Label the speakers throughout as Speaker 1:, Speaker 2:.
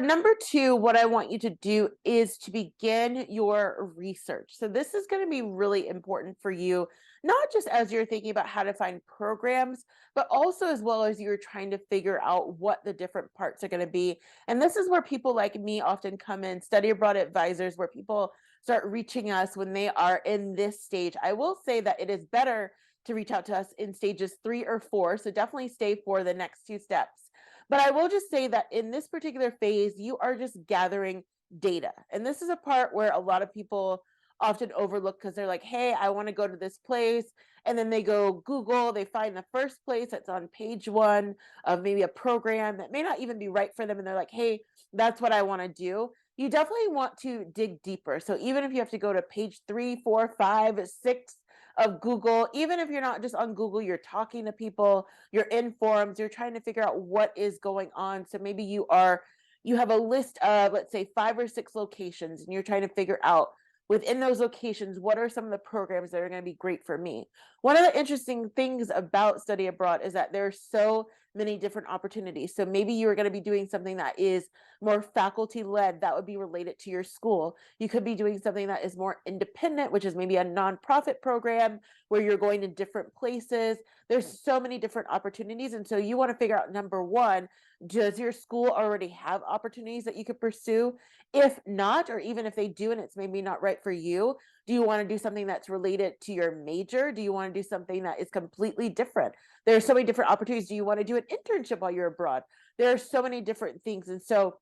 Speaker 1: Number two, what I want you to do is to begin your research. So this is going to be really important for you, not just as you're thinking about how to find programs, but also as well as you're trying to figure out what the different parts are going to be. And this is where people like me often come in, study abroad advisors, where people start reaching us when they are in this stage. I will say that it is better to reach out to us in stages 3 or 4. So definitely stay for the next two steps. But I will just say that in this particular phase, you are just gathering data. And this is a part where a lot of people often overlook because they're like, hey, I want to go to this place. And then they go Google, they find the first place that's on page one of maybe a program that may not even be right for them. And they're like, hey, that's what I want to do. You definitely want to dig deeper. So even if you have to go to page 3, 4, 5, 6 of Google, even if you're not just on Google, you're talking to people, you're in forums, you're trying to figure out what is going on. So maybe you have a list of, let's say, 5 or 6 locations, and you're trying to figure out within those locations, what are some of the programs that are going to be great for me. One of the interesting things about study abroad is that there are so many different opportunities. So maybe you're going to be doing something that is more faculty led, that would be related to your school. You could be doing something that is more independent, which is maybe a nonprofit program where you're going to different places. There's so many different opportunities. And so you want to figure out, number one, does your school already have opportunities that you could pursue? If not, or even if they do and it's maybe not right for you, do you want to do something that's related to your major? Do you want to do something that is completely different? There are so many different opportunities. Do you want to do an internship while you're abroad? There are so many different things. And so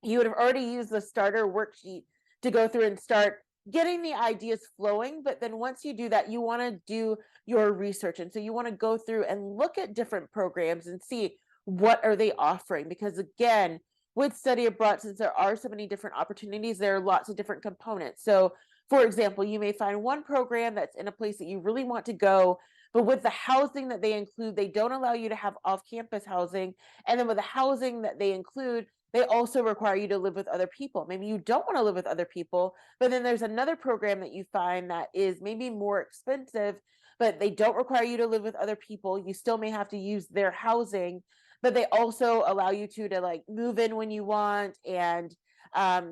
Speaker 1: you would have already used the starter worksheet to go through and start getting the ideas flowing. But then once you do that, you want to do your research. And so you want to go through and look at different programs and see what are they offering. Because again, with study abroad, since there are so many different opportunities, there are lots of different components. So for example, you may find one program that's in a place that you really want to go, but with the housing that they include, they don't allow you to have off-campus housing. And then with the housing that they include, they also require you to live with other people. Maybe you don't want to live with other people, but then there's another program that you find that is maybe more expensive, but they don't require you to live with other people. You still may have to use their housing, but they also allow you to like move in when you want, and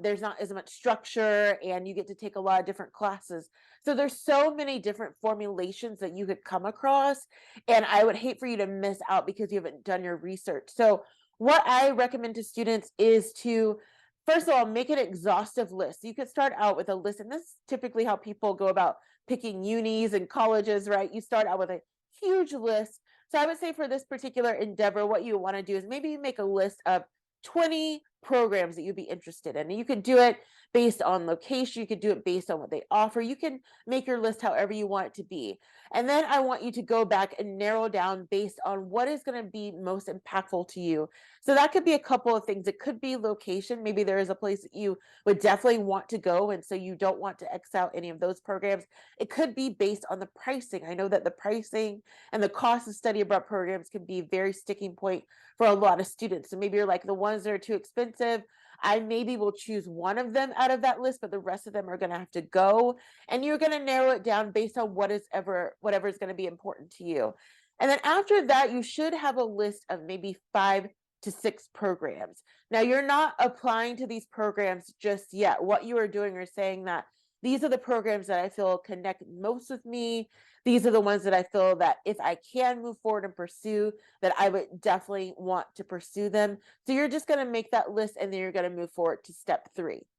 Speaker 1: there's not as much structure, and you get to take a lot of different classes. So there's so many different formulations that you could come across, and I would hate for you to miss out because you haven't done your research. So what I recommend to students is to, first of all, make an exhaustive list. You could start out with a list, and this is typically how people go about picking unis and colleges, right? You start out with a huge list. So I would say for this particular endeavor, what you want to do is maybe you make a list of 20 programs that you'd be interested in. And you could do it based on location. You could do it based on what they offer. You can make your list however you want it to be. And then I want you to go back and narrow down based on what is going to be most impactful to you. So that could be a couple of things. It could be location. Maybe there is a place that you would definitely want to go, and so you don't want to X out any of those programs. It could be based on the pricing. I know that the pricing and the cost of study abroad programs can be a very sticking point for a lot of students. So maybe you're like, the ones that are too expensive, I maybe will choose one of them out of that list, but the rest of them are going to have to go. And you're going to narrow it down based on whatever is going to be important to you. And then after that, you should have a list of maybe 5 to 6 programs. Now, you're not applying to these programs just yet. What you are doing is saying that these are the programs that I feel connect most with me. These are the ones that I feel that if I can move forward and pursue, that I would definitely want to pursue them. So you're just going to make that list, and then you're going to move forward to step 3.